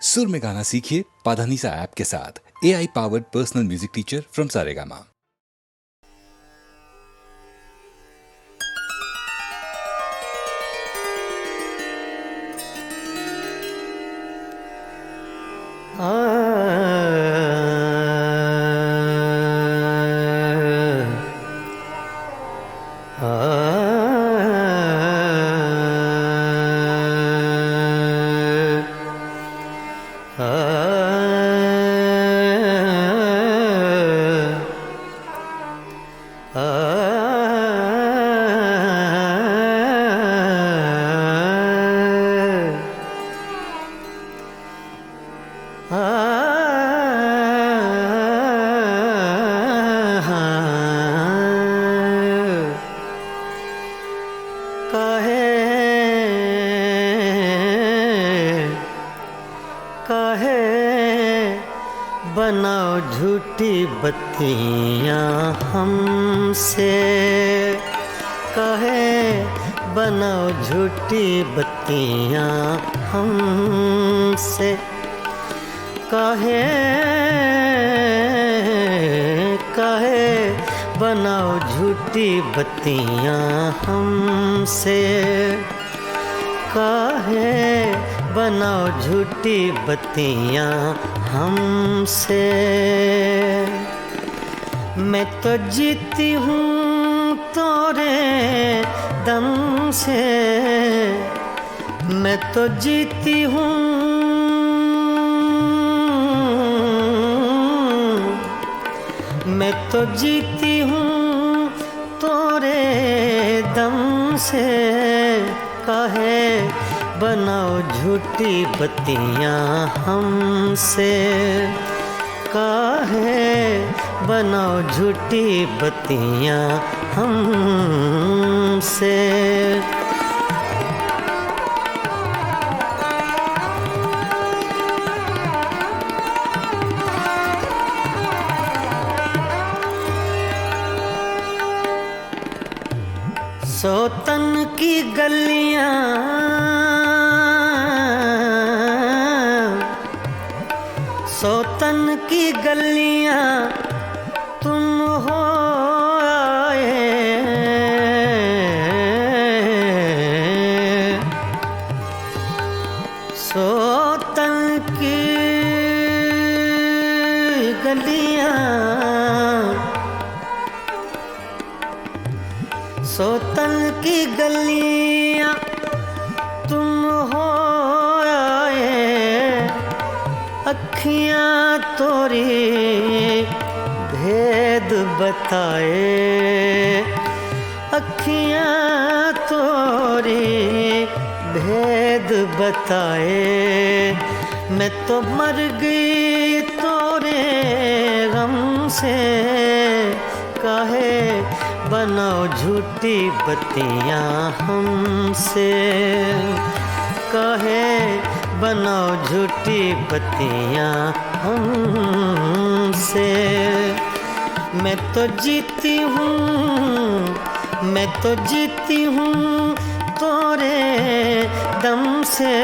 सुर में गाना सीखिए पाधानीसा ऐप के साथ। AI powered personal music teacher from Saregama. काहे बनाओ झूठी बत्तियाँ हमसे, काहे बनाओ झूठी बत्तियाँ हमसे, काहे काहे बनाओ झूठी बत्तियाँ हमसे, काहे बनाओ झूठी बत्तियाँ हमसे। मैं तो जीती हूँ तोरे दम से, मैं तो जीती हूँ, मैं तो जीती हूँ तोरे दम से, काहे बनाओ झूठी बत्तियाँ हमसे, काहे बनाओ झूठी बत्तियाँ हमसे। सोतन की गलियाँ, सोतन की गलियाँ तुम हो आए, सोतन की गलियाँ, सोतन की गलियाँ तुम हो आए, अखियाँ तोरी भेद बताए, अखियाँ तोरी भेद बताए। मैं तो मर गई तोरे गम से, काहे बनाओ झूठी बत्तियाँ हमसे, काहे बनाओ झूठी बत्तियाँ हमसे। मैं तो जीती हूँ, मैं तो जीती हूँ तोरे दम से,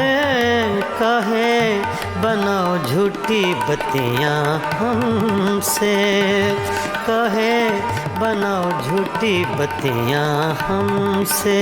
काहे बनाओ झूठी बत्तियाँ हमसे, काहे बनाओ झूठी बत्तियाँ हमसे।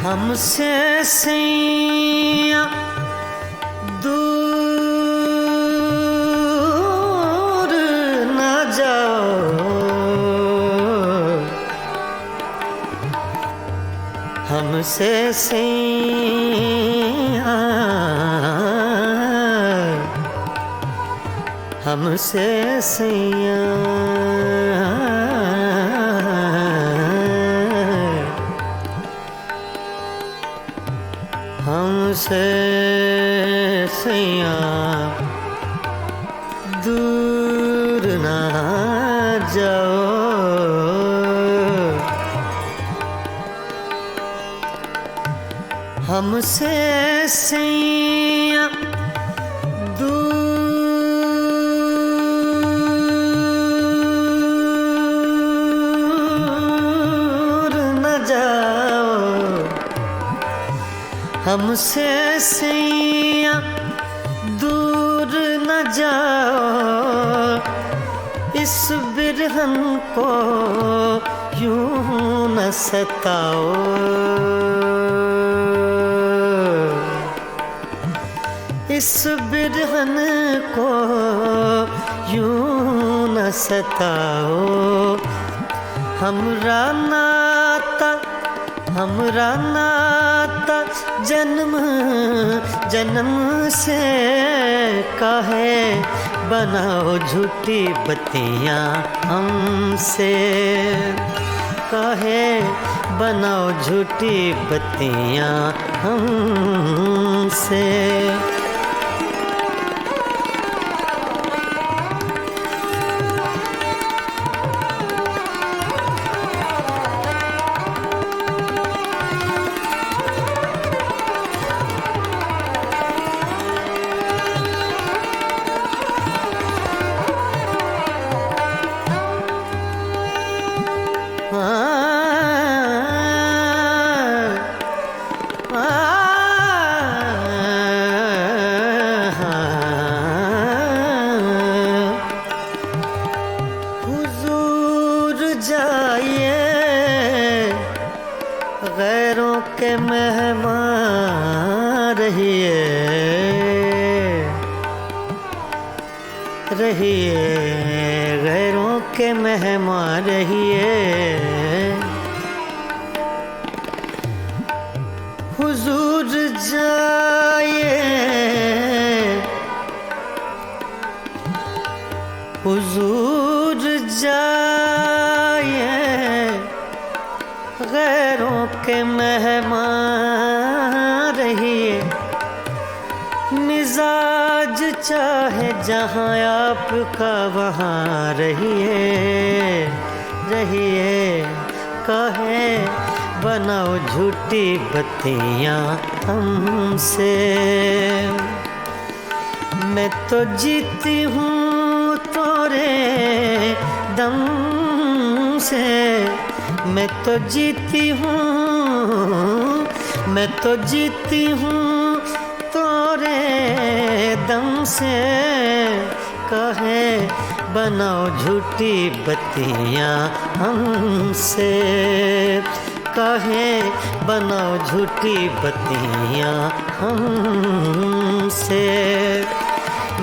हमसे सैया दूर न जाओ, हमसे सैया, हमसे सैया, हमसे सैया दूर ना जाओ। हमसे सैया दूर न जाओ। हमसे सैया दूर न जाओ। इस बिरहन को यूं न सताओ। इस बिरहन को यूं न सताओ। हमरा नाता जन्म जन्म से काहे बनाओ झूठी बत्तियां हमसे। काहे बनाओ झूठी बत्तियां हमसे। हुजूर जाइए गैरों के मेहमान रहिए। रहिए गैरों के मेहमान रहिए। हुजूर जाइए हुजूर जाइए गैरों के मेहमान रहिए। मिजाज चाहे जहाँ आपका वहाँ रहिए। रहिए काहे बनाओ झूठी बत्तियां हमसे। मैं तो जीती हूँ तोरे दम से। मैं तो जीती हूँ मैं तो जीती हूँ तोरे दम से। काहे बनाओ झूठी बत्तियां हमसे। काहे बनाओ झूठी बत्तियां हमसे।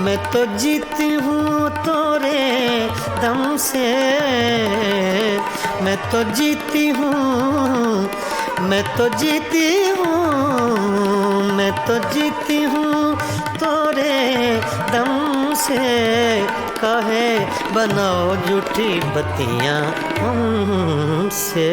मैं तो जीती हूँ तोरे दम से। मैं तो जीती हूँ मैं तो जीती हूँ मैं तो जीती हूँ तोरे दम से। काहे बनाओ झूठी बत्तियां हमसे।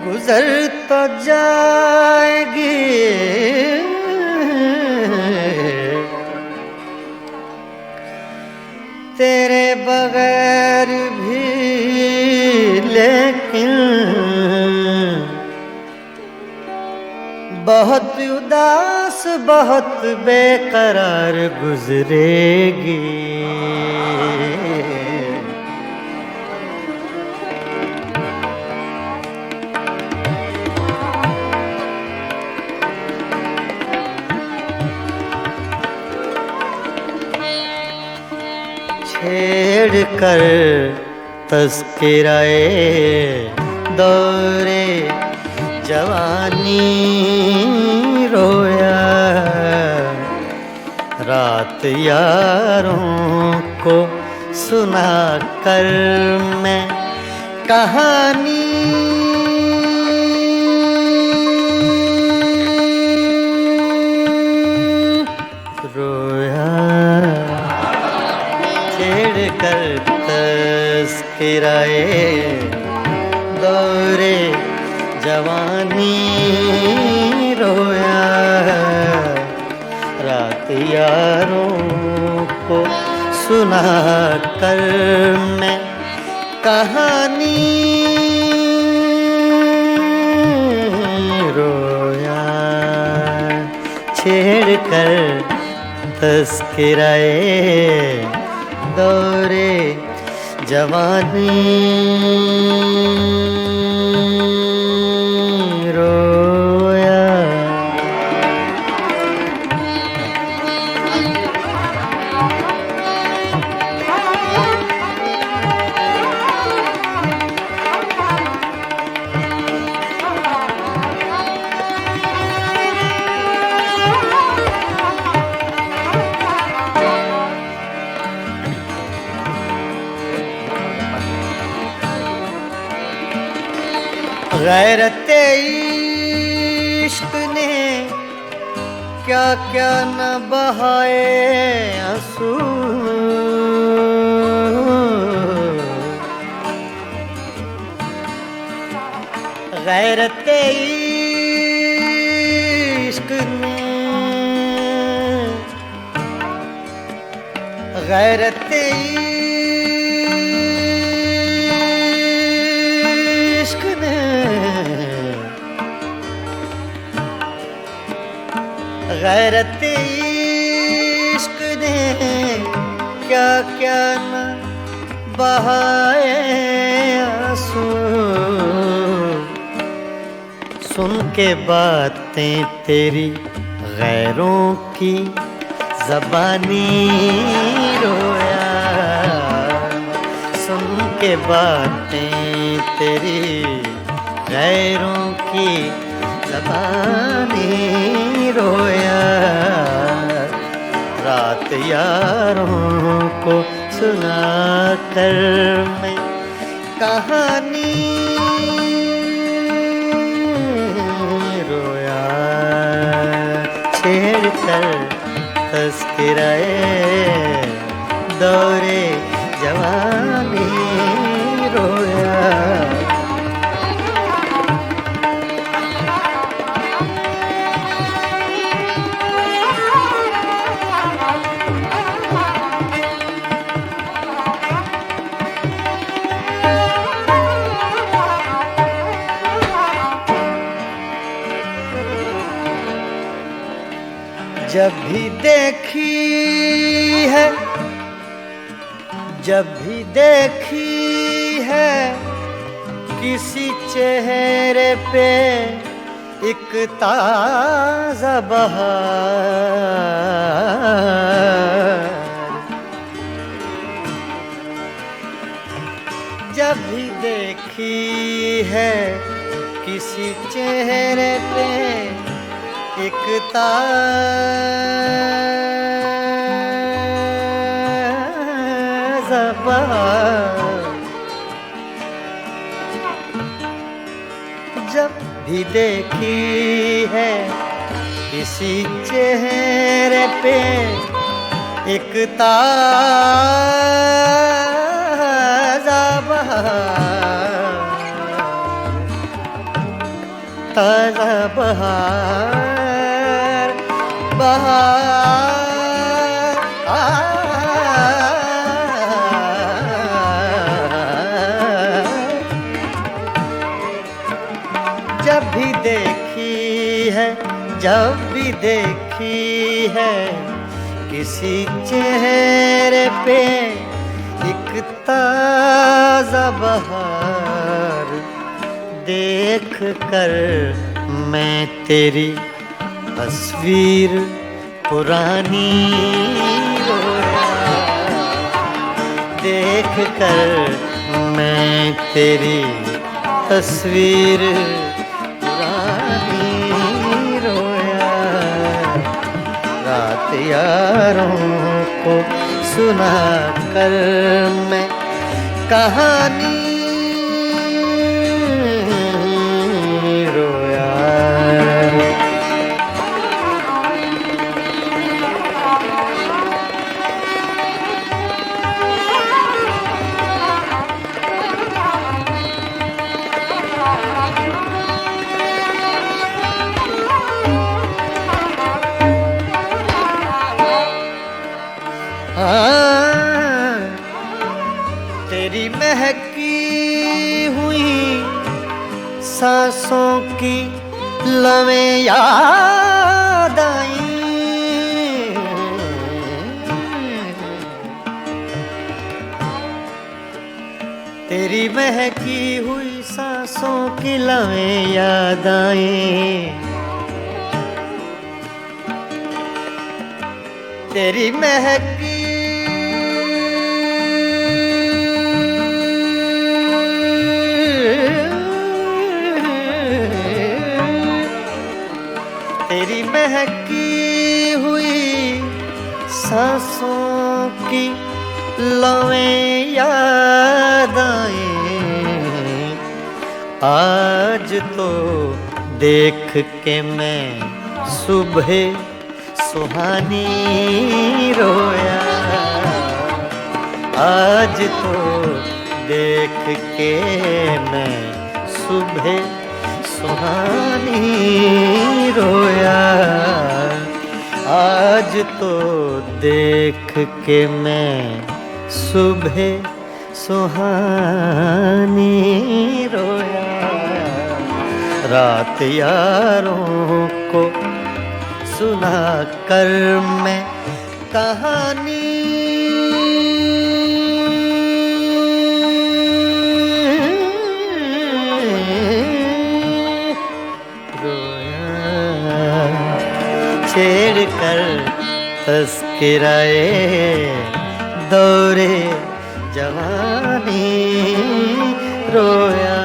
गुजर तो जाएगी तेरे बगैर भी, लेकिन बहुत उदास बहुत बेकरार गुजरेगी। छेड़ कर तज़किराए दौरे जवानी रोया, रात यारों को सुना कर मैं कहानी तस्कराए दौरे जवानी रोया। रात यारों को सुना कर मैं कहानी रोया। छेड़ कर तस्कराए दौरे जवानी रोया। गैरत इश्क ने क्या क्या न बहाए आंसू। गैरत इश्क ने गैरत इश्क ने गैरत इश्क ने क्या क्या न बहाए आंसू। सुन के बातें तेरी गैरों की ज़बानी रोया। सुन के बातें तेरी गैरों की ज़बानी रोया। रात यारों को सुना कर मैं कहानी रोया। छेड़ कर तस्कराए दौरे जवानी रोया। जब भी देखी है किसी चेहरे पे एक ताज़ा बहार। जब भी देखी है किसी चेहरे पे एक ताज़ा बहार। जब भी देखी है किसी चेहरे पे एक ताज़ा बहार। ताज़ा बहार जब भी देखी है किसी चेहरे पे एक ताज़ा बहार। देख कर मैं तेरी तस्वीर पुरानी रोया। देख कर मैं तेरी तस्वीर पुरानी रोया। रात यारों को सुना कर मैं कहानी रोया। सांसों की लवें याद आई। तेरी महकी हुई सांसों की लवें याद आई। तेरी महकी तेरी महकी हुई सांसों की लवें याद आई। आज तो देख के मैं सुबह सुहानी रोया। आज तो देख के मैं सुबह सुहानी रोया। आज तो देख के मैं सुबह सुहानी रोया। रात यारों को सुना कर मैं कहानी रोया। छेड़ कर तस्कराए दौरे जवानी रोया।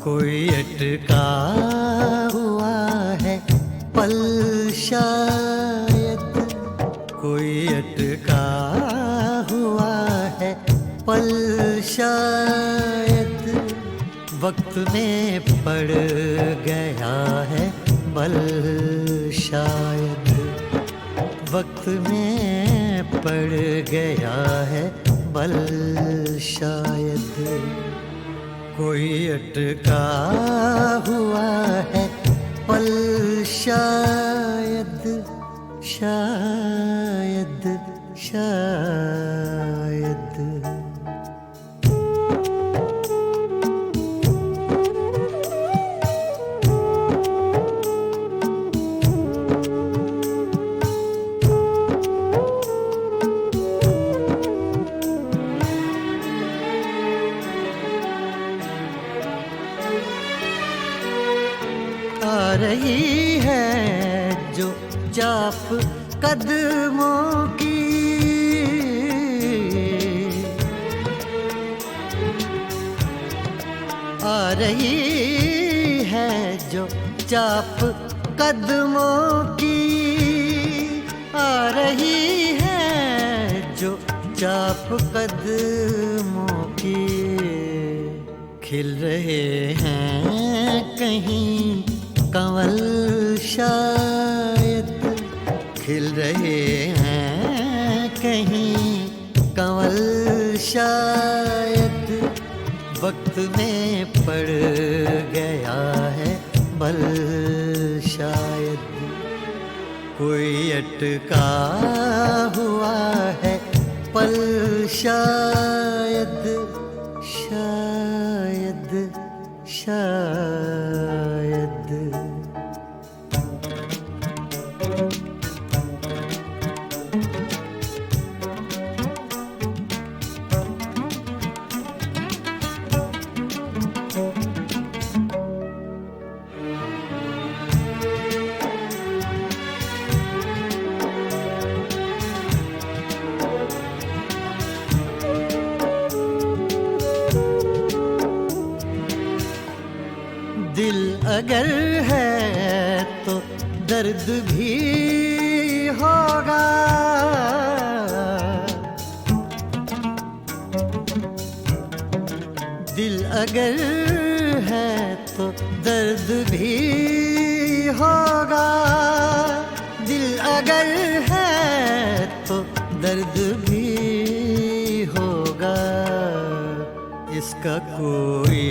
कोई अटका हुआ है पल शायद। कोई अटका हुआ है पल शायद। वक्त में पड़ गया है बल शायद। वक्त में पड़ गया है बल शायद। कोई अटका हुआ है पल शायद। शायद शायद। आ रही है जो चाप कदमों की। आ रही है जो चाप कदमों की। आ रही है जो चाप कदमों की। खिल रहे हैं कहीं कंवल शायद। खिल रहे हैं कहीं कंवल शायद। वक्त में पड़ गया है बल शायद। कोई अटका हुआ है पल शायद। शायद शायद। दिल अगर है तो दर्द भी होगा। दिल अगर है तो दर्द भी होगा। दिल अगर है तो दर्द भी होगा। इसका कोई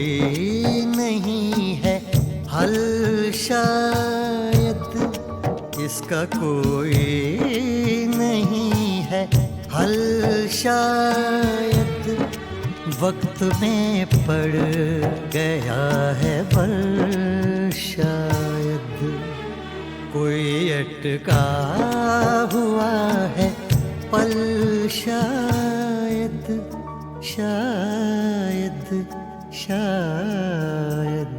नहीं है हल शायद, इसका कोई नहीं है हल शायद। वक्त में पड़ गया है बल शायद। कोई अटका हुआ है पल शायद, शायद शायद।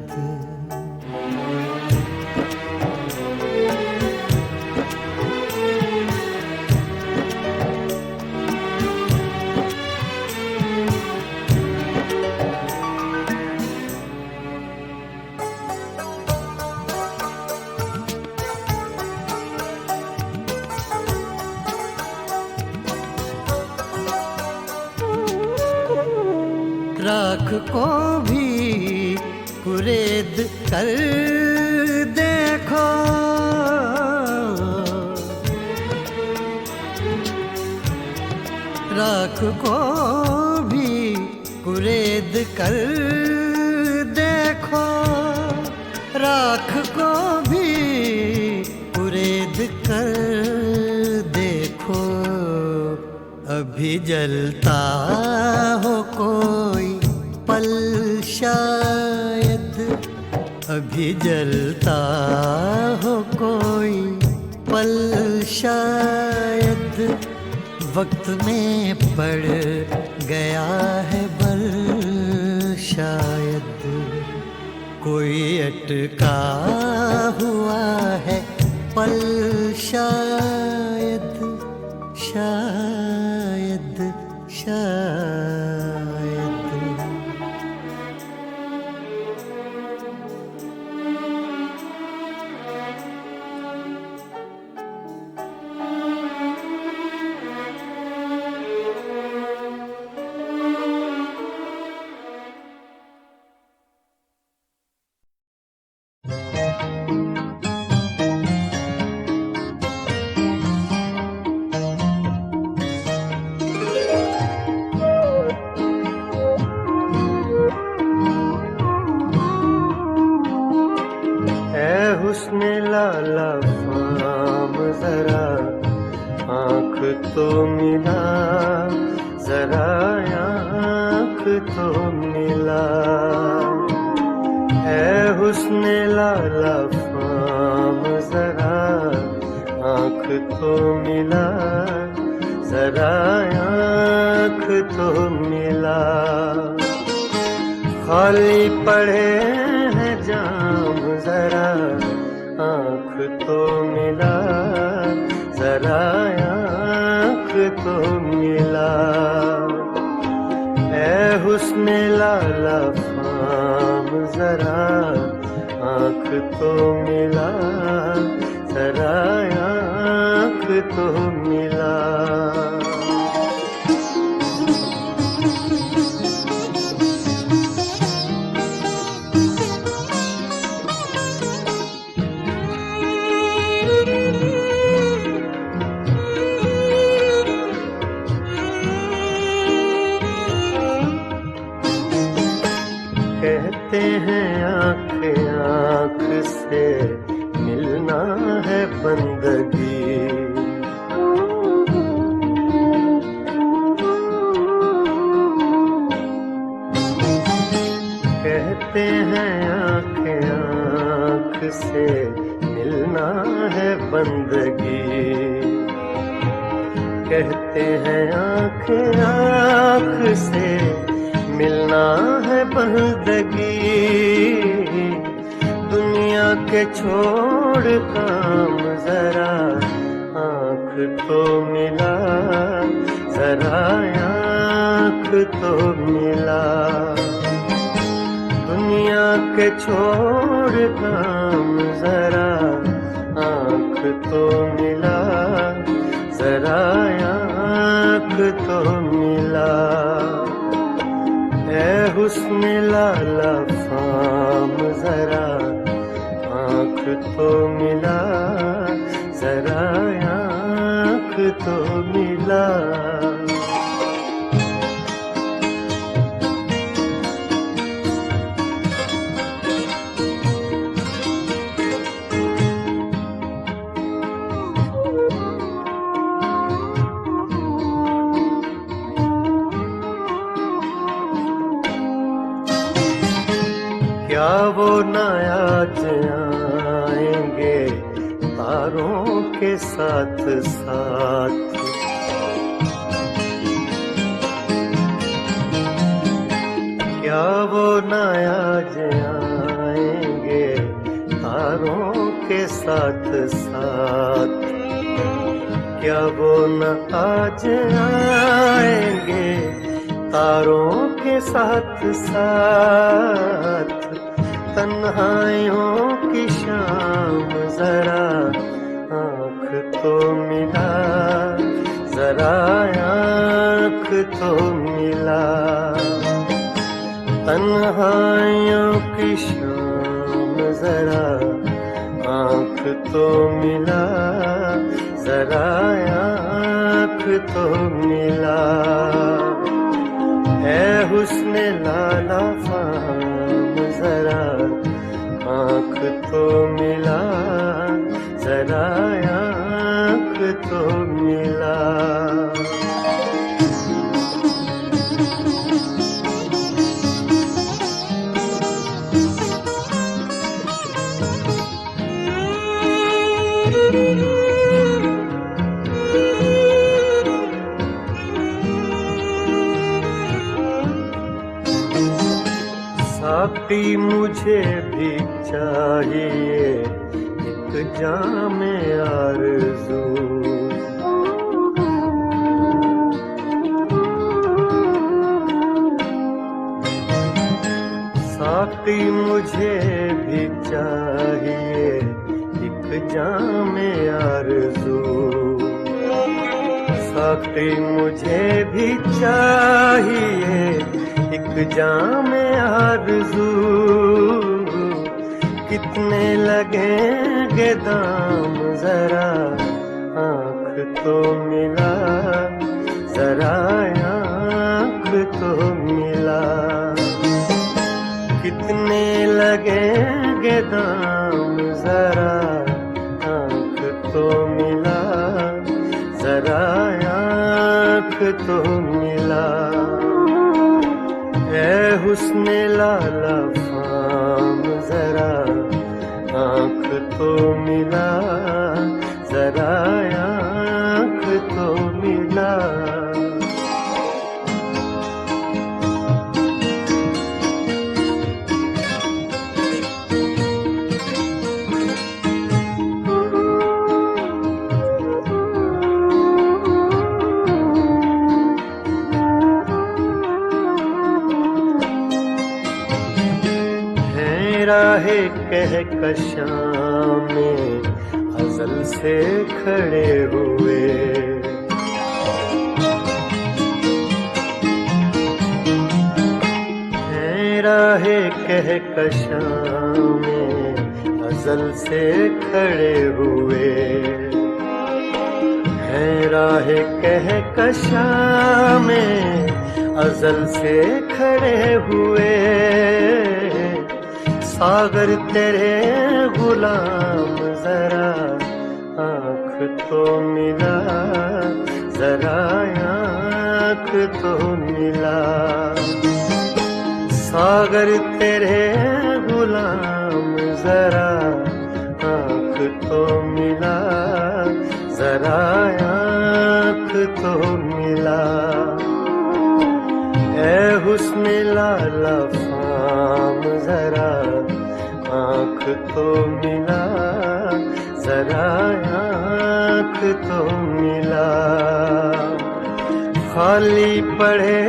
राख को भी कुरेद कर देखो। राख को भी कुरेद कर देखो। राख को भी कुरेद कर देखो। अभी जलता हो कोई पल शायद, अभी जलता हो कोई पल शायद। वक्त में पड़ गया है बल शायद। कोई अटका हुआ है पल शायद, शायद शायद। हुस्ने लाला फाम जरा आँख तो मिला, जरा आँख तो मिला। है हुस्ने लाला फाम जरा आँख तो मिला, जरा आँख तो मिला। खाली पड़े हैं जाम जरा आँख तो मिला, जरा आँख तो मिला। ऐ हुस्ने लाला फाम जरा आँख तो मिला, जरा आँख तो मिला। कहते हैं आँख आँख से मिलना है बंदगी, कहते हैं आँख आँख से मिलना है बंदगी। कहते हैं आँख आँख से मिलना है बंदगी। दुनिया के छोड़ काम जरा आँख तो मिला, जरा आँख तो मिला। दुनिया के छोड़ काम जरा आँख तो मिला, जरा आँख तो मिला। है हुस्ने लाला फाम जरा आँख तो मिला, जरा आँख तो मिला। क्या वो न आज आएंगे तारों के साथ साथ, क्या वो न आज आएंगे तारों के साथ साथ, क्या वो न आज आएंगे तारों के साथ साथ। तन्हाइयों की शाम जरा आँख तो मिला, जरा आँख तो मिला। तन्हाइयों की शाम जरा आँख तो मिला, जरा आँख तो मिला। ऐ हुस्ने लाला फाम जरा आँख तो मिला, जरा आँख तो मिला। साकी मुझे भी चाहिए एक जाम आरज़ू, साकी मुझे भी चाहिए एक जाम आरज़ू, साकी मुझे भी चाहिए एक जाम आरज़ू। कितने लगेंगे दाम जरा आँख तो मिला, जरा आँख तो मिला। कितने लगेंगे दाम जरा आँख तो मिला, जरा आँख तो मिला। ऐ हुस्ने लाला फाम जरा आँख तो मिला, जरा आँख तो मिला। राहे कहकशां में अज़ल से खड़े हुए, हैं राहे कहकशां में अज़ल से खड़े हुए, हैं राहे कहकशां में अज़ल से खड़े हुए। सागर तेरे गुलाम जरा आँख तो मिला, जरा आँख तो मिला। सागर तेरे गुलाम जरा आँख तो मिला, जरा आँख तो मिला। ऐ हुस्ने लाला फाम जरा आँख तो मिला, जरा आँख तो मिला। खाली पड़े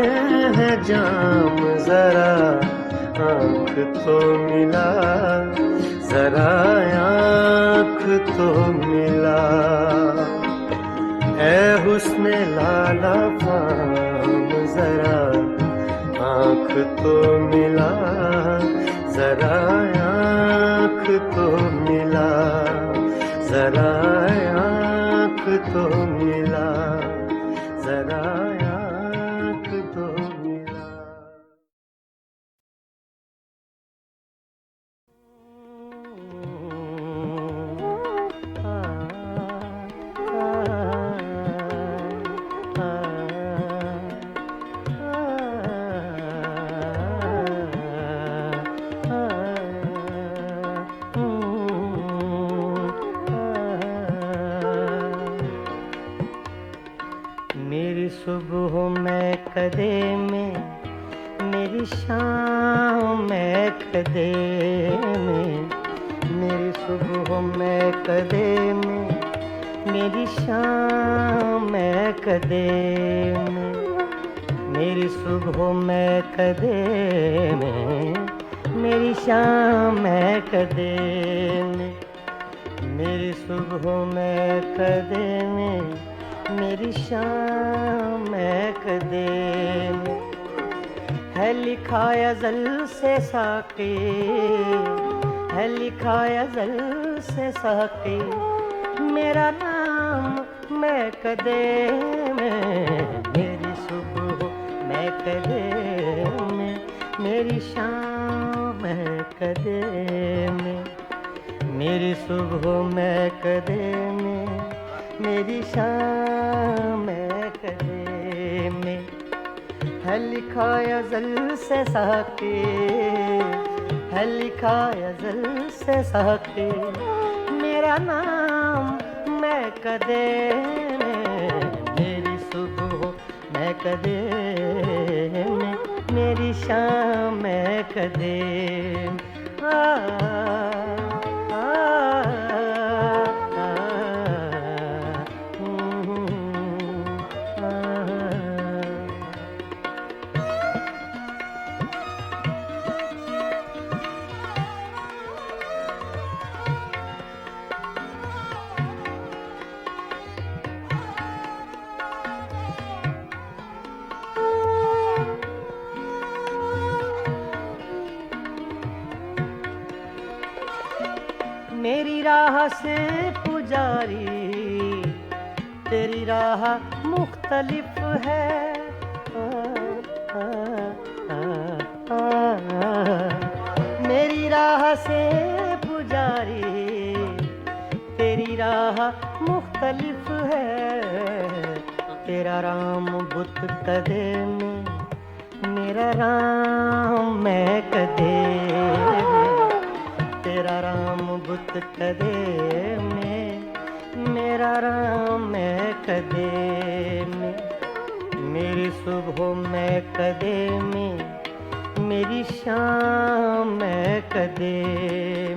हैं जाम जरा आँख तो मिला, जरा आँख तो मिला। ऐ हुस्ने लाला फाम जरा आँख तो मिला, जरा आँख तो मिला। मिला, जरा आँख तो मिला, जरा आँख तो मिला। मेरी सुबह में कदे में, मेरी शाम में कदे में, मेरी सुबह में कदे में, मेरी शाम में कदे में, मेरी सुबह में कदे में, मेरी शाम में कदे में, मेरी सुबह में कदे में, मेरी शाम में कदे में, है लिखा अज़ल से साक़ी, है लिखा अज़ल से साक़ी, मेरा नाम मैं कदे में, मेरी सुबह मैं कदे में, मेरी शाम मैं कदे में, मेरी सुबह मैं कदे में, मेरी शाम मैं कदे में, है लिखा अज़ल से साक़ी, है लिखा अज़ल से साक़ी, मेरा नाम मैं कदे में, मेरी सुबह मैं कदे में, मेरी शाम मैं कदे में। मेरी राह से पुजारी, तेरी राह मुख्तलिफ है, मेरी राह से पुजारी, तेरी राह मुख्तलिफ है, तेरा राम बुत कदे में, मेरा राम मैं कदे में, तेरा राम बुत कदे में, मेरा राम मैं कदे में, मेरी सुबह मैं कदे में, मेरी शाम मैं कदे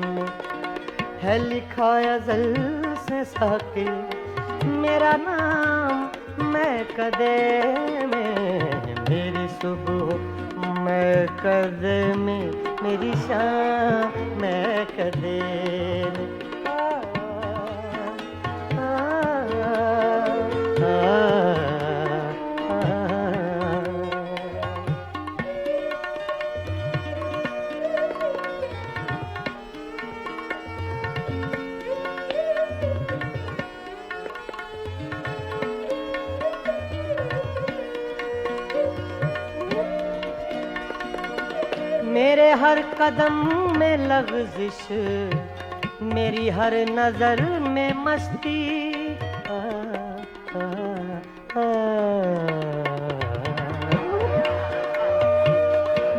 में, है लिखा अज़ल से साक़ी, मेरा नाम मैं कदे में, मेरी सुबह मैं कदे में, मेरी शाम मैं कदे में। मेरे हर कदम में लग़ज़िश, मेरी हर नज़र में मस्ती,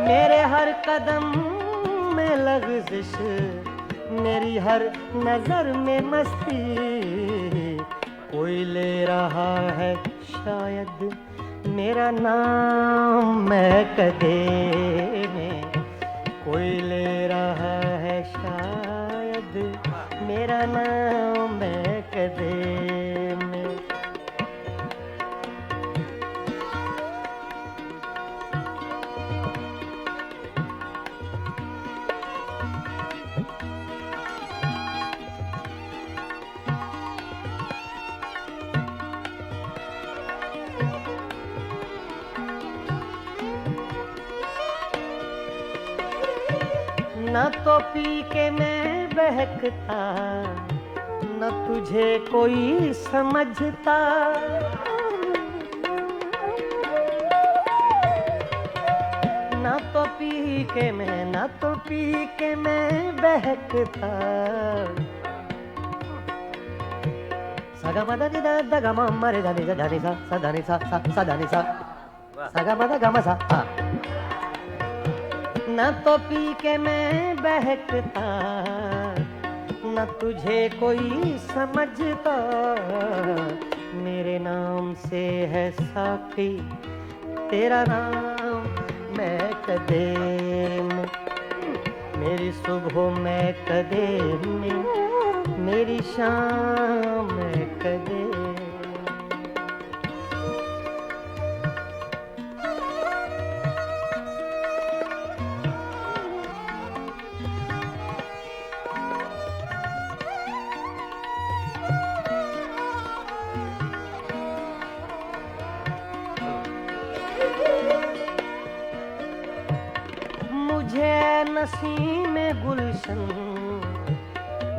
मेरे हर कदम में लग़ज़िश, मेरी हर नज़र में मस्ती, कोई ले रहा है शायद मेरा नाम मैं कदे में, कोई ले रहा है शायद मेरा नाम मैं कदे में। ना तो पी के मैं बहकता, न तुझे कोई समझता। ना तो पी के मैं, ना तो पी के मैं बहकता। सगा मदा नि दा दा गा मा मा रे दा नि दा नि सा दा नि सा सा दा नि सा सगा मदा गा मा सा। ना तो पी के मैं बहकता, न तुझे कोई समझता। मेरे नाम से है साकी तेरा नाम मैं कदे में, मेरी सुबह मैं कदे में, मेरी शाम मैं कदे। मुझे नसीम गुलशन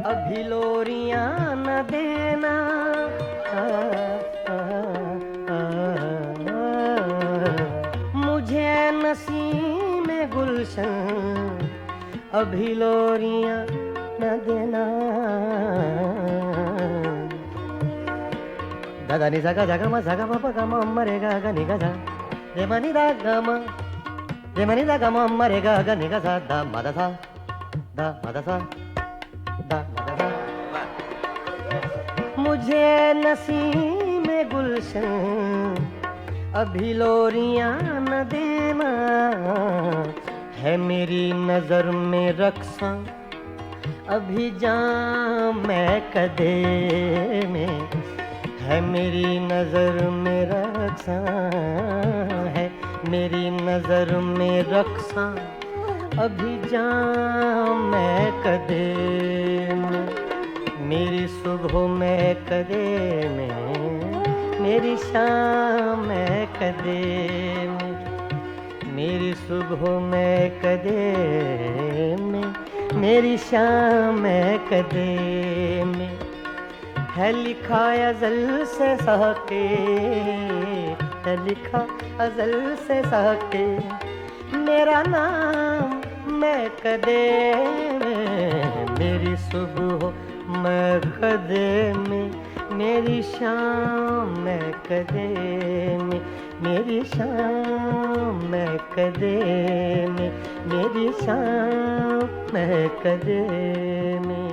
अभी लोरियां न देना। मुझे नसीम गुलशन अभी लोरियां न देना। दादा नि सा गा जा गा मा सा गा मा पा गा मा मा रे गा गा नि गा जा रे मा नि दा गा मा रे मा नि दा गा मा मा रे गा गा नि गा सा दा मा दा सा दा मा दा सा दा मा दा सा। मुझे नसीम गुलशन अभी लोरियां न देना। है मेरी नजर में रक्सा अभी जाम मैं कदे में। है मेरी नजर में रक्सा, है मेरी नजर में रक्सा अभी जाम मैं कदे में। मेरी सुबह मैं कदे में, मेरी शाम मैं कदे में। मेरी सुबह मैं कदे में, मेरी शाम मैं कदे में। है लिखा अज़ल से साके, है लिखा अज़ल से साके मेरा नाम मैं कदे में। मेरी सुबह मैं कदे में, मेरी शाम मैं कदे में, मेरी शाम मैं कदे में, मेरी शाम मैं कदे में।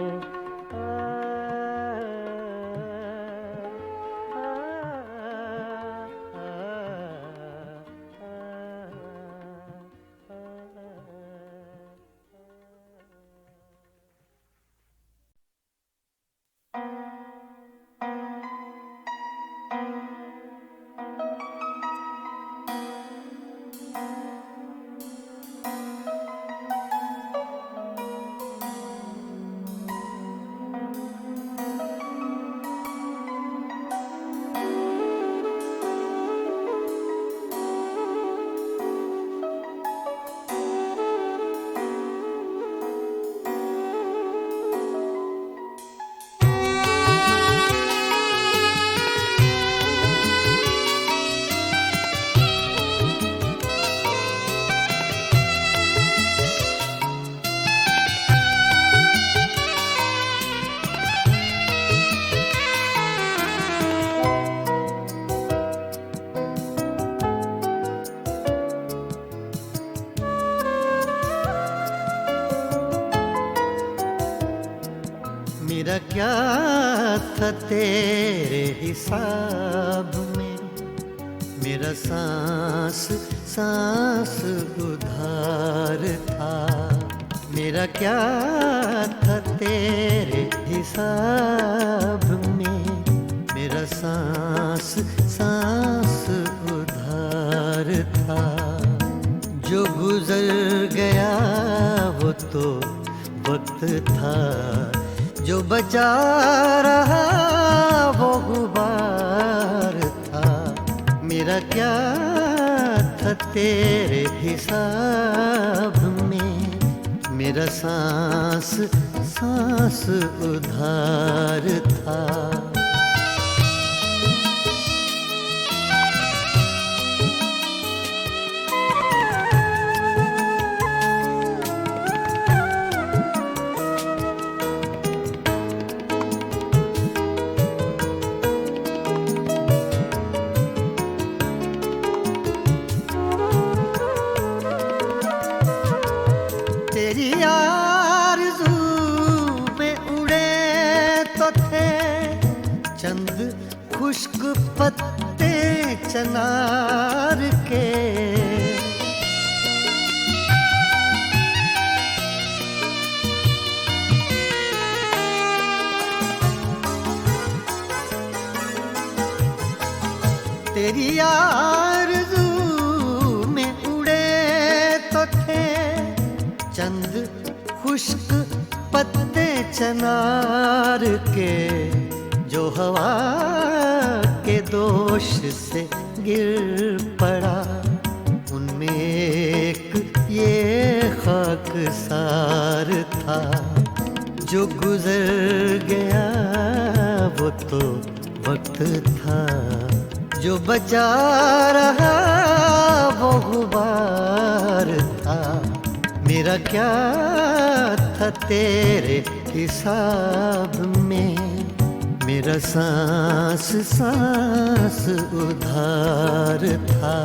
मेरा क्या था तेरे हिसाब में, मेरा सांस सांस उधार था। मेरा क्या था तेरे हिसाब में, मेरा सांस सांस उधार था। जो गुजर गया वो तो वक्त था, जो बचा रहा वो गुबार था। मेरा क्या था तेरे हिसाब में, मेरा सांस सांस उधार था। तेरी आरज़ू में उड़े तो थे चंद खुश्क पत्ते चनार के। तेरी आरज़ू में उड़े तो थे चंद खुश्क पत्ते चनार के, जो हवा के दोष से गिर पड़ा उनमें एक ये खाकसार था। जो गुजर गया वो तो वक्त था, जो बचा रहा वो गुबार था। मेरा क्या था तेरे हिसाब में, मेरा सांस सांस उधार था।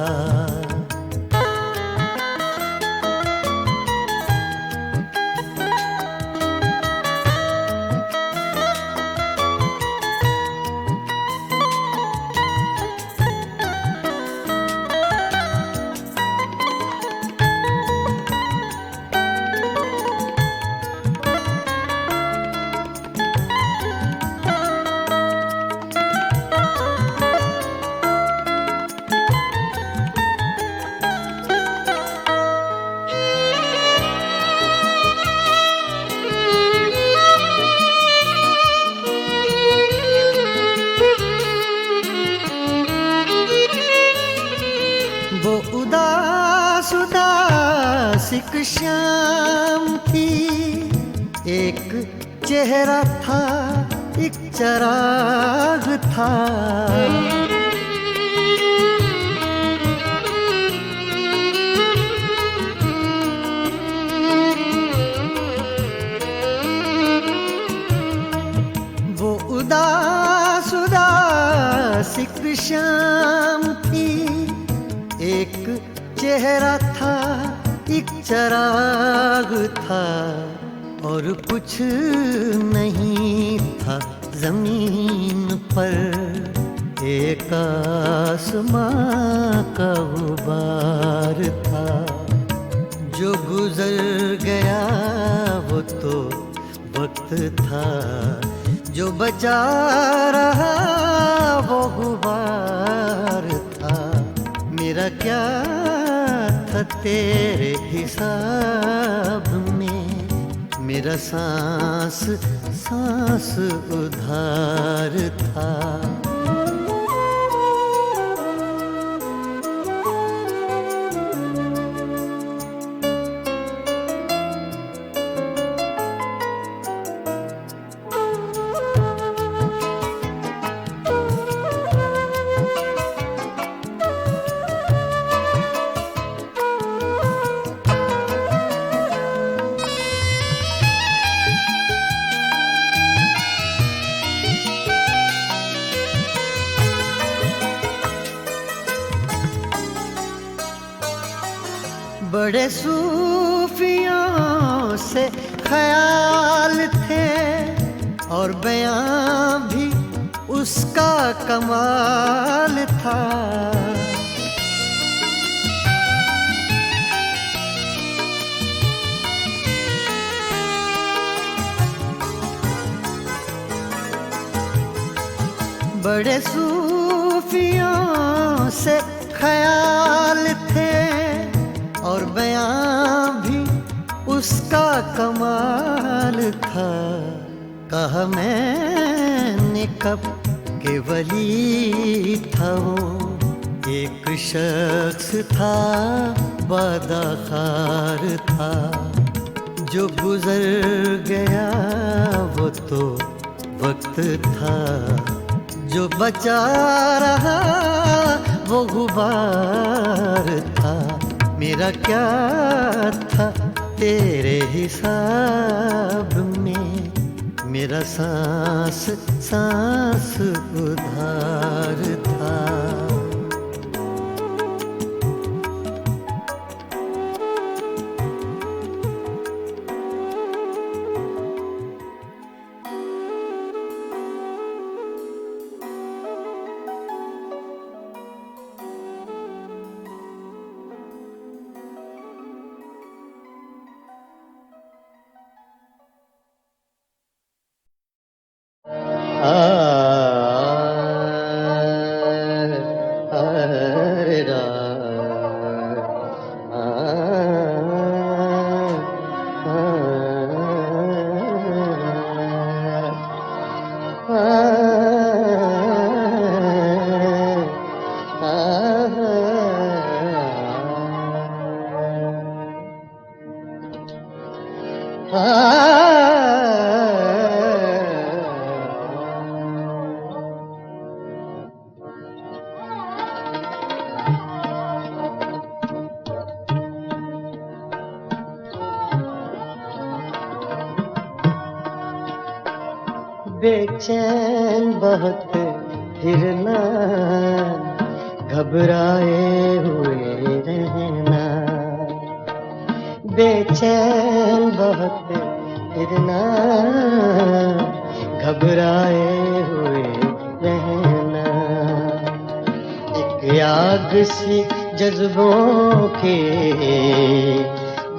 वो उदास उदास एक शाम थी, एक चेहरा था एक चराग था। वो उदास उदास एक शाम थी, एक चेहरा था एक चराग था। और कुछ नहीं था जमीन पर, एक आसमां का गुबार था। जो गुजर गया वो तो वक्त था, जो बचा रहा वो गुबार था। मेरा क्या था तेरे हिसाब में, मेरा सांस सांस उधार था। बड़े सूफियों से ख्याल थे और बयां भी उसका कमाल था। बड़े सूफियों से ख्याल थे और बयां भी उसका कमाल था। कहा मैंने कब के वली था वो, एक शख्स था बादाखार था। जो गुजर गया वो तो वक्त था, जो बचा रहा वो गुबार था। मेरा क्या था तेरे हिसाब में, मेरा सांस सांस उधार था। बेचैन बहुत फिरना, घबराए हुए रहना। बेचैन बहुत फिरना, घबराए हुए रहना। एक आग सी जज्बों के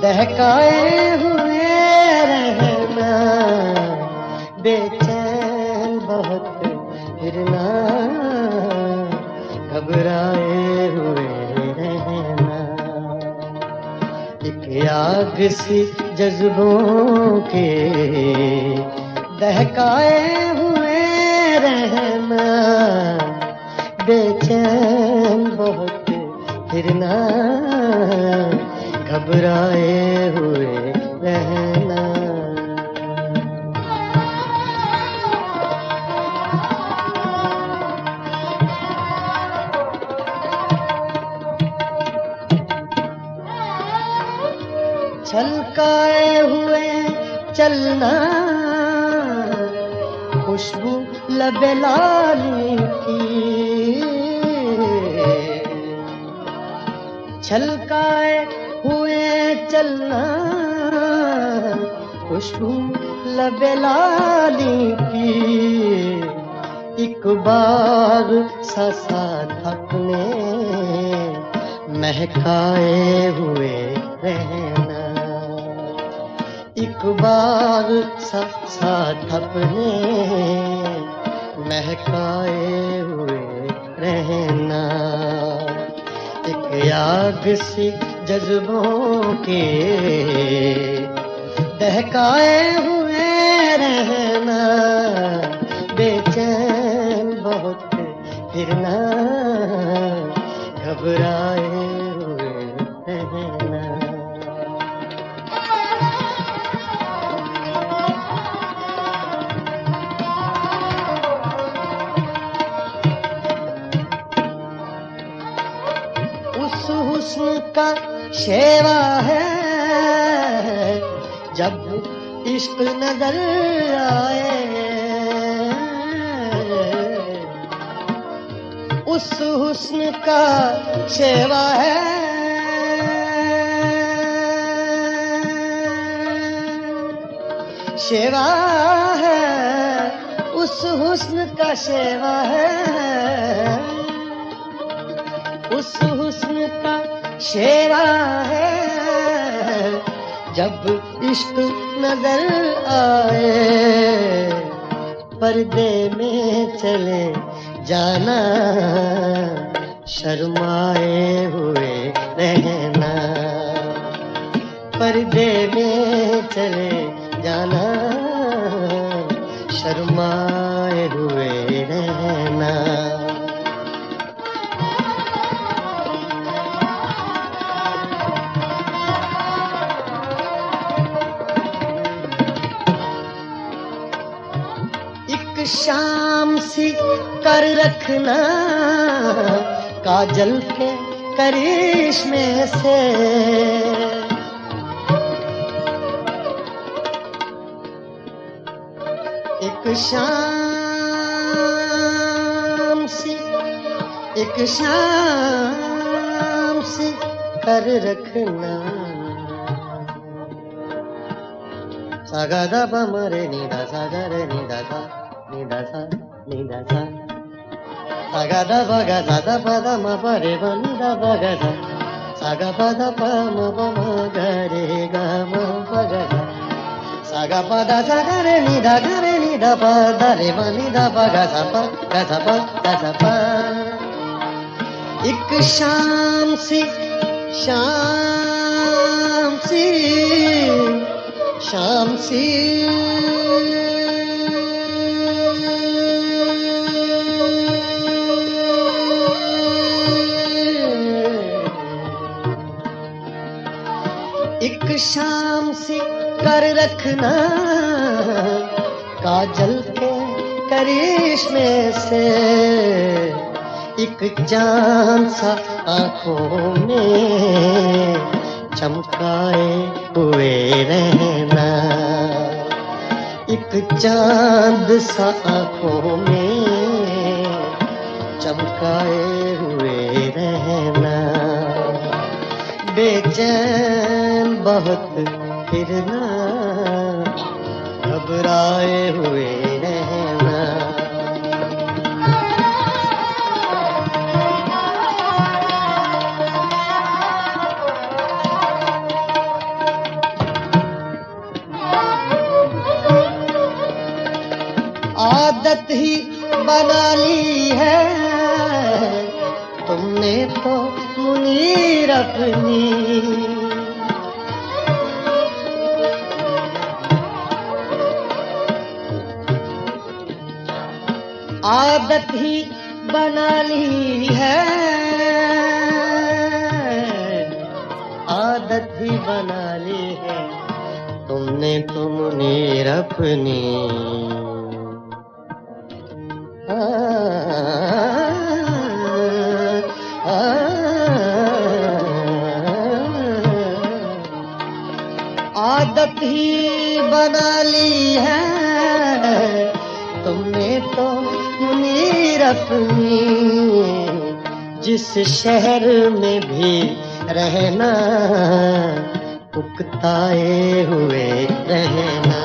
दहकाए हुए रहना। बेचैन बहुत फिरना, घबराए हुए रहना। एक आग सी जज्बों के दहकाए हुए रहना। बेचैन बहुत फिरना, घबराए हुए रहना। छलकाए हुए चलना, खुशबू लबे लाली की। छलकाए हुए चलना, खुशबू लबे लाली की। एक बार सा साथ अपने महकाए हुए रहना। एक बार साथ अपने महकाए हुए रहना। एक आग सी जज्बों के दहकाए हुए रहना। बेचैन बहुत फिरना, घबराए हुए रहना। उस हुस्न का शेवा है जब इश्क नजर आए। उस हुस्न का शेवा है शेवा है। उस हुस्न का शेवा है। उस हुस्न का शेवा है जब इश्क नजर आए। पर्दे में चले जाना, शर्माए हुए रहना। पर्दे में चले जाना, शर्माए हुए रहना। कर रखना काजल के करिश्मे से। एक शाम सी कर रखना। सागा दा पा मरे नी दा सा गा रे नी दा सा नी दा सा नी दा सा। सागा दा पा गा सा दा पा दा म पा रे ब नी दा पा गा सा। सागा पा दा पा म प म ग रे ग म प ग सा। सागा पा दा सा गा रे नी दा पा दा रे ब नी दा पा गा सा पा गा सा पा गा सा पा। एक शाम सी एक शाम सी कर रखना काजल के करिश्मे से। एक चांद सा आंखों में चमकाए हुए रहना। एक चांद सा आंखों में चमकाए हुए रहना। बेचैन बहुत फिरना घबराए हुए रहना। आदत ही बना ली है तुमने तो मुनीर अपनी। आदत ही बना ली है, आदत ही बना ली है तुमने तो मुनीर अपनी। आदत ही बना ली है तुमने तो मुनीर अपनी। जिस शहर में भी रहना उकताए हुए रहना।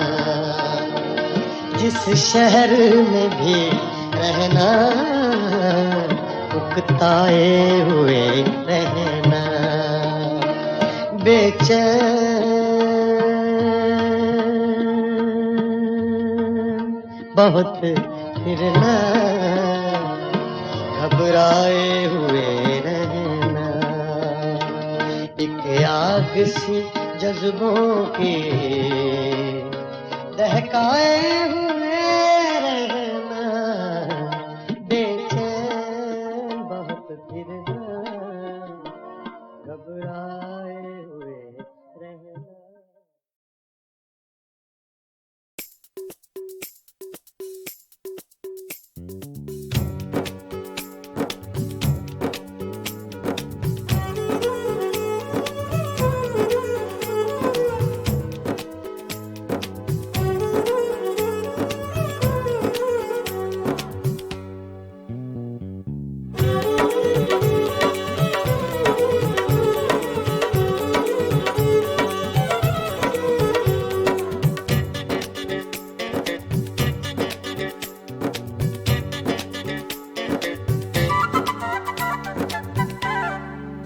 जिस शहर में भी रहना उकताए हुए रहना। बेचैन बहुत फिरना घबराए हुए रहना। एक आग सी जज्बों की दहकाए हुए रहना। बेचैन बहुत फिरना घबराए हुए रहना।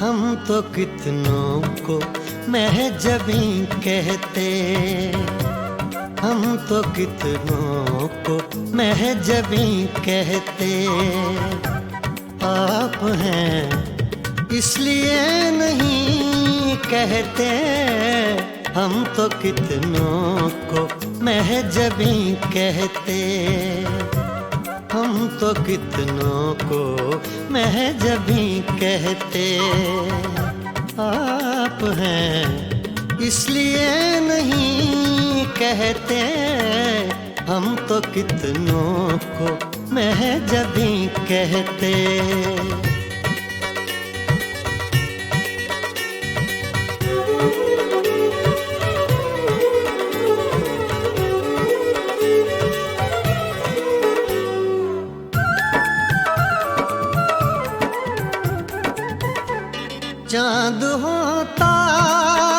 हम तो कितनों को महजबी कहते। हम तो कितनों को महजबी कहते। आप हैं इसलिए नहीं कहते। हम तो कितनों को महजबी कहते। हम तो कितनों को महजबी कहते। आप हैं इसलिए नहीं कहते। हम तो कितनों को महजबी कहते। चांद होता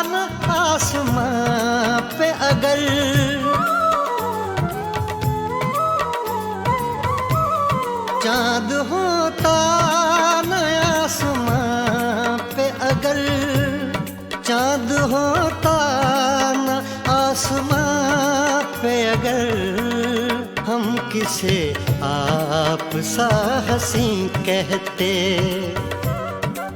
न आसमां पे अगर, चांद होता न आसमां पे अगर, चांद होता न आसमां पे अगर, हम किसे आप सा हंसी कहते।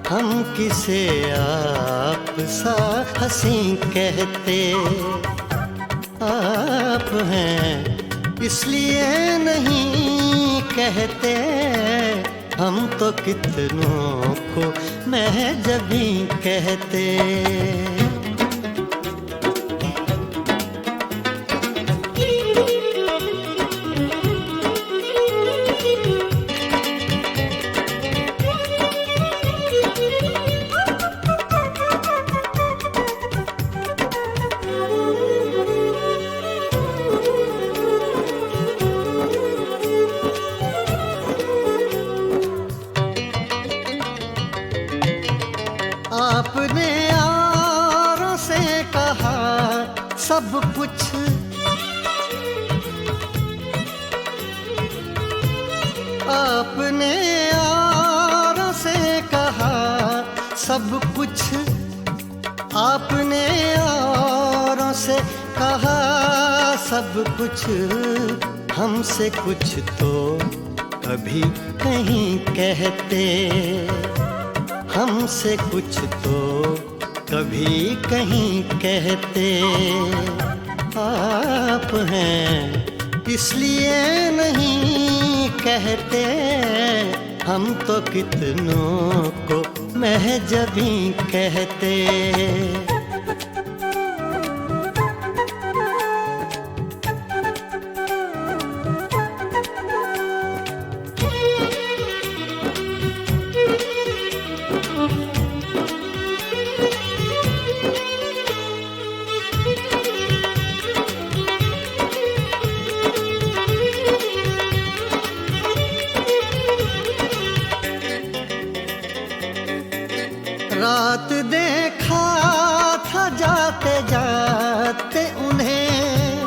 हम किसे आप सा हंसी कहते। आप हैं इसलिए नहीं कहते, हम तो कितनों को महजबी कहते। आपने यारों से कहा सब कुछ, आपने यारों से कहा सब कुछ, आपने यारों से कहा सब कुछ, हमसे कुछ तो कभी नहीं कहते। हमसे कुछ तो कभी कहीं कहते। आप हैं इसलिए नहीं कहते, हम तो कितनों को महजबी कहते। रात देखा था जाते जाते उन्हें,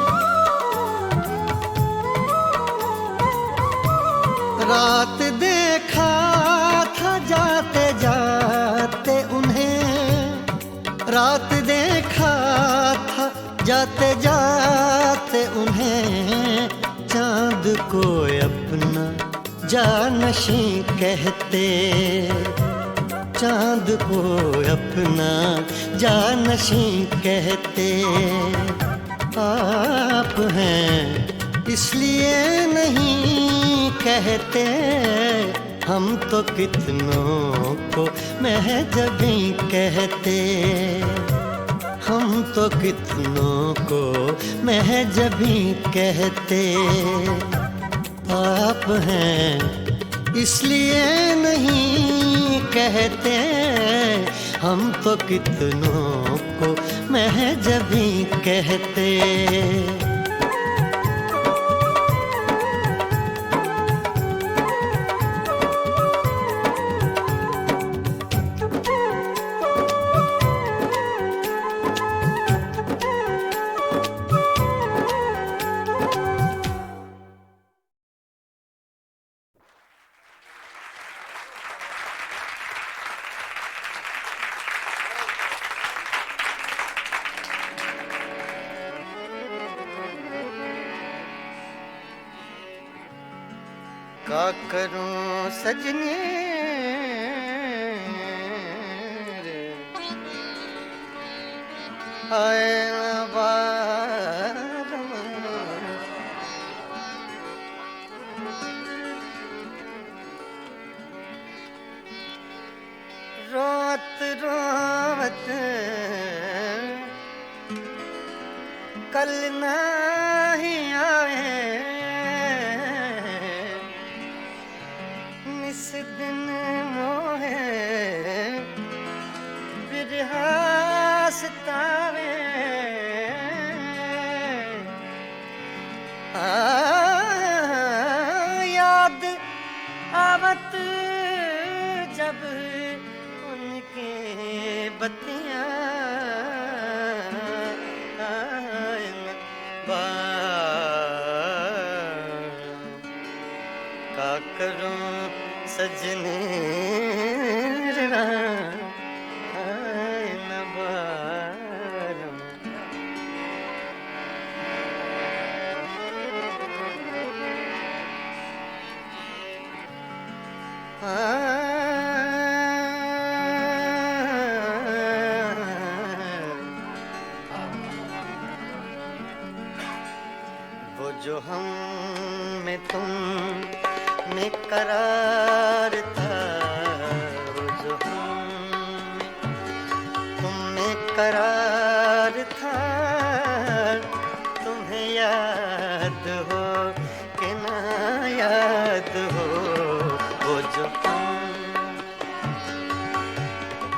रात देखा था जाते जाते उन्हें, रात देखा था जाते जाते उन्हें, चांद को अपना जानशी कहते। चांद को अपना जानशी कहते। आप हैं इसलिए नहीं कहते, हम तो कितनों को महजबी कहते। हम तो कितनों को महजबी कहते। आप हैं इसलिए नहीं कहते, हम तो कितनों को महजबी कहते। का करूं सजनी रे, आए न बार रोत रोवत कल नहीं आए, दिन मोहे बिरहा सतावे याद आवत जब उनके बत्तियां का करूं सजने वो जो हम में तुम में करार था, वो जो हम में तुम में करार था, तुम्हें याद हो कि ना याद हो, वो जो हम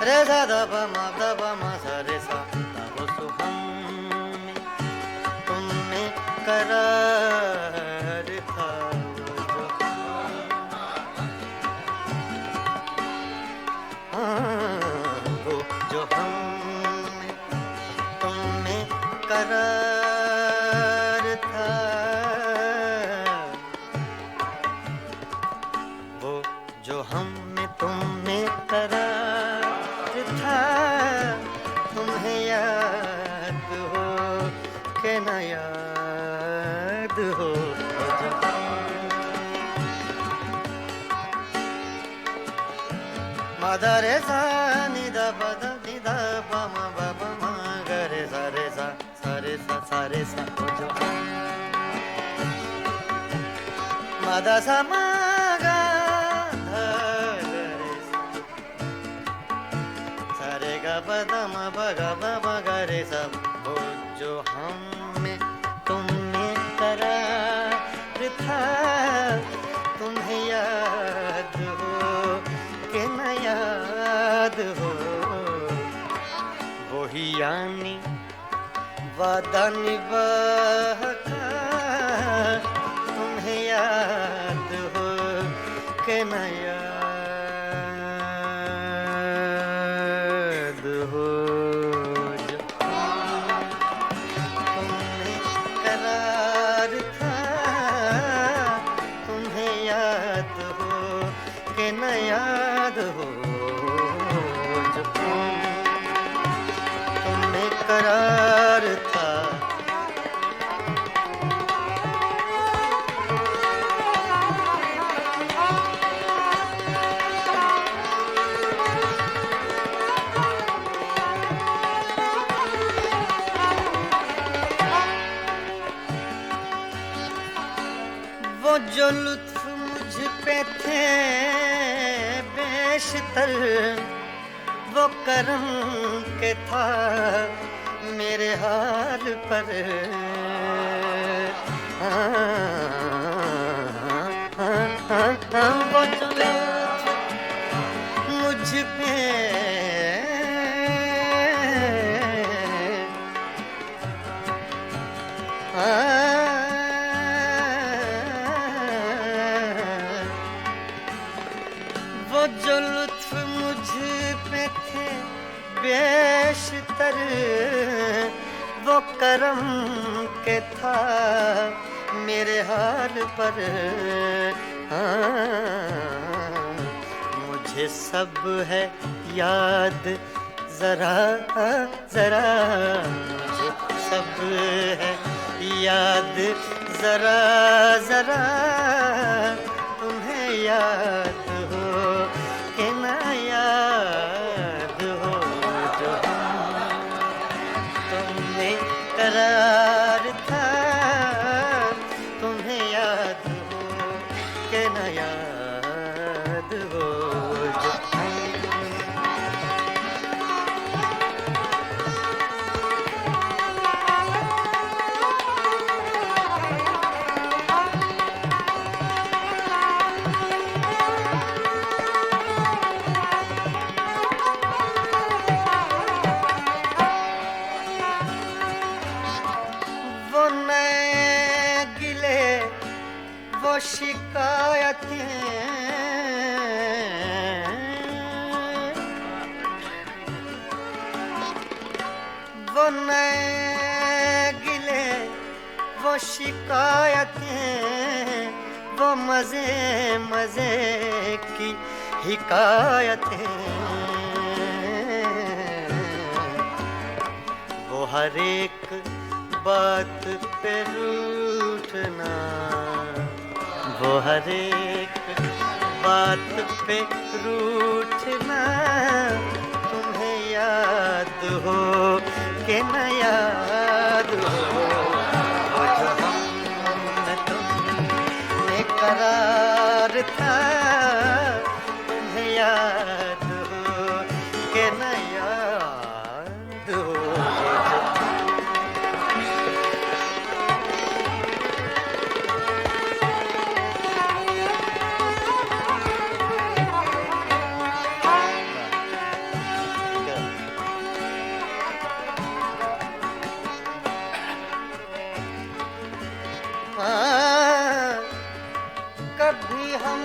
रे सा दा प म सा रे सा दा वो सो हम में तुम में करार था, वो जो हम में तुम में करार था, वो जो हम में तुम में करार था, तुम्हें याद हो कि ना याद हो, वो जो मदा रे सा नि दा प दा नि दा प म ब प म ग रे सा रे सा सा रे सा सा रे सा, वो जो मदा सा म ग ध रे सा रे ग प द म प ग प म ग रे सा, वो जो हम में तुम में करार था, तुम्हें याद हो कि न याद हो, वही यानी वादा निभाका, तुम्हें याद हो कि न याद हो, जो तुम्हें करार था, तुम्हें याद हो कि न याद हो, जो तुम्हें करार था। वो जो लुत्फ मुझ पे थे बेशतर, वो करम के था मेरे हाल पर, वो जो लुत्फ मुझ पे वो जो लुत्फ मुझ पे थे बेशतर, वो करम के था मेरे हाल पर, मुझे सब है याद जरा जरा, मुझे सब है याद जरा जरा, तुम्हें याद हो कि ना याद हो, जो तुमने करार था, तुम्हें याद हो कि ना याद हो, जो नए गिले, वो शिकायतें, वो मजे मजे की हिकायतें, वो हर एक बात पे रूठना, वो हर एक बात पे रूठना, तुम्हें याद हो कि न याद हो, वो जो हम तुमने करार था, तुम्हें याद हो कि न याद हो। कभी हम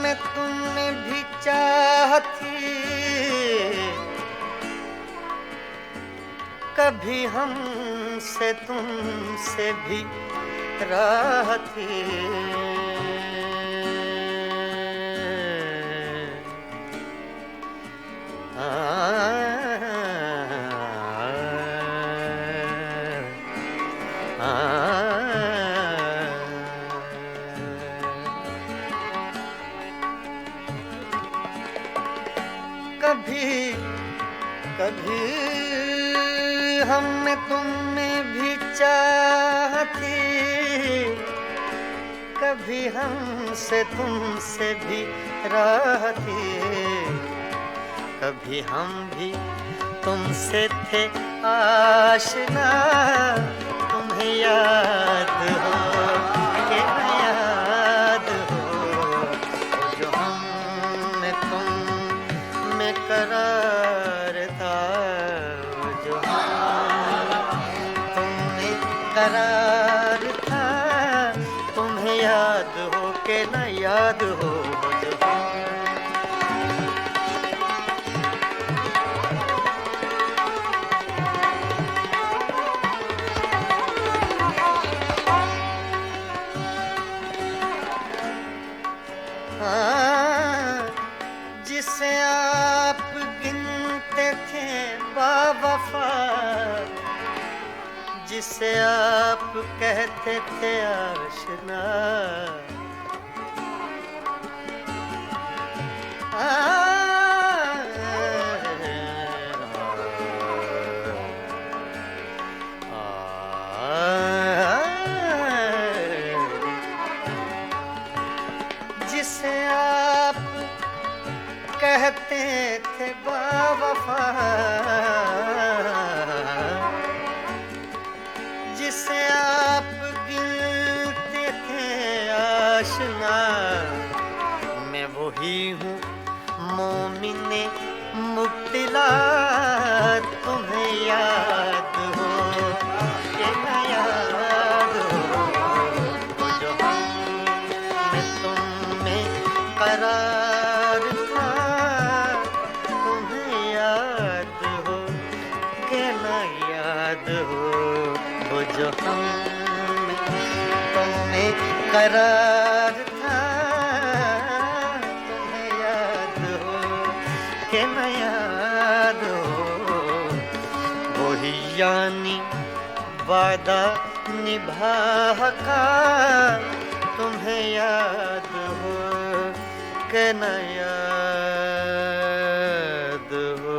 में तुमने भी चाह थी, कभी हमसे तुमसे भी राह थी, कभी कभी हम में तुम में भी चाह थी, कभी हमसे तुमसे भी राह थी, कभी हम भी तुमसे थे आशना, तुम्हें याद हो कि न याद हो, जो हम में तुम में करार था, जो हम तुम्हें करार था, तुम्हें याद हो कि न याद हो, जो जिसे आप गिनते थे बावफा, जिसे आप कहते थे आशना, जिसे आप कहते थे बावफा, जिसे आप गिनते थे आशना, मैं वही हूँ मोमिने मुब्तिला, तुम्हें याद हो कि न याद हो, वो जो हम तुम में करार था, तुम्हें याद हो कि न याद हो, वो जो हम तुम में करार था, तुम्हें याद हो कि न याद हो, वही यानी वादा निभा का, तुम्हें याद हो कि न याद हो।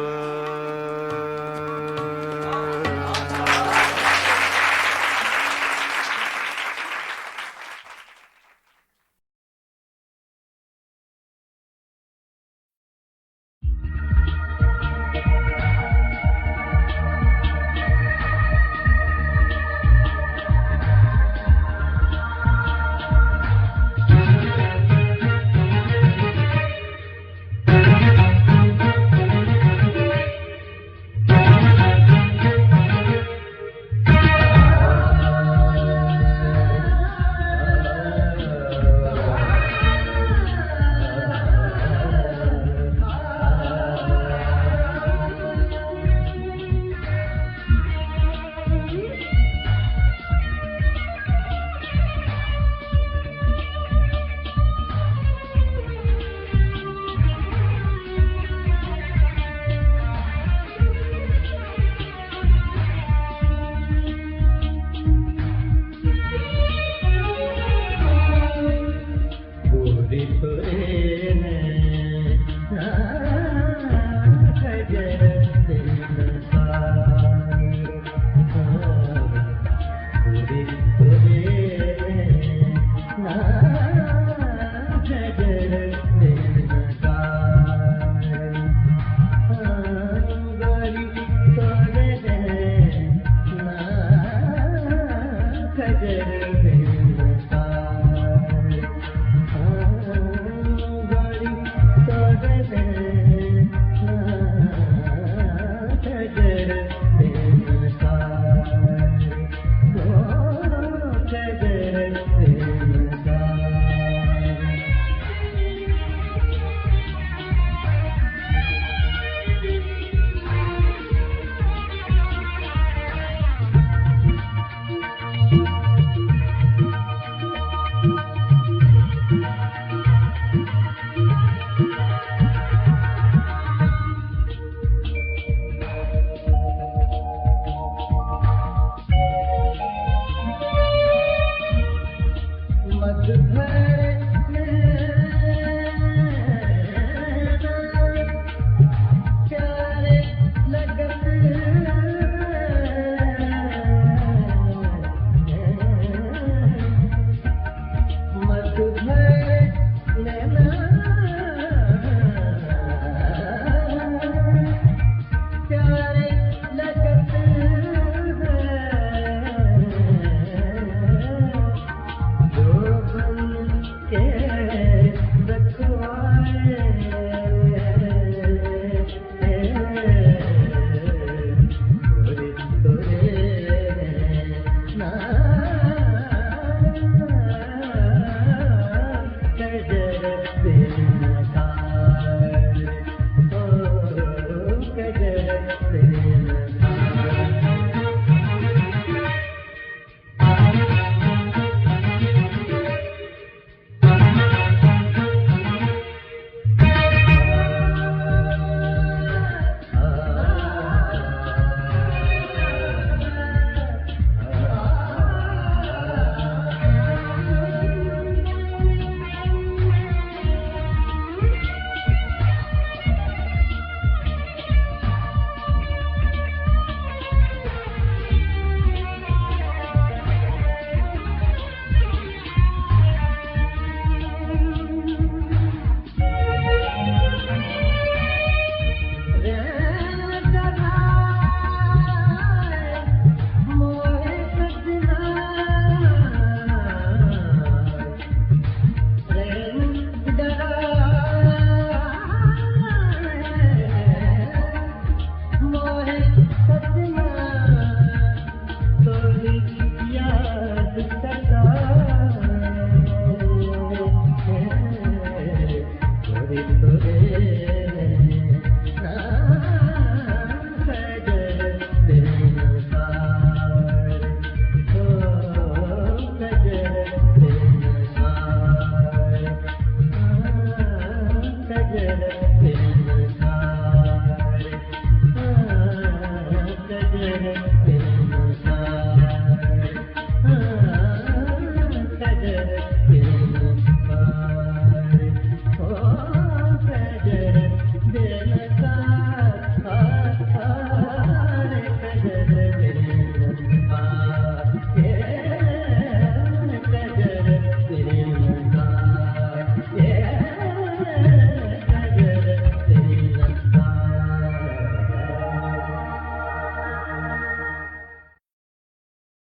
रे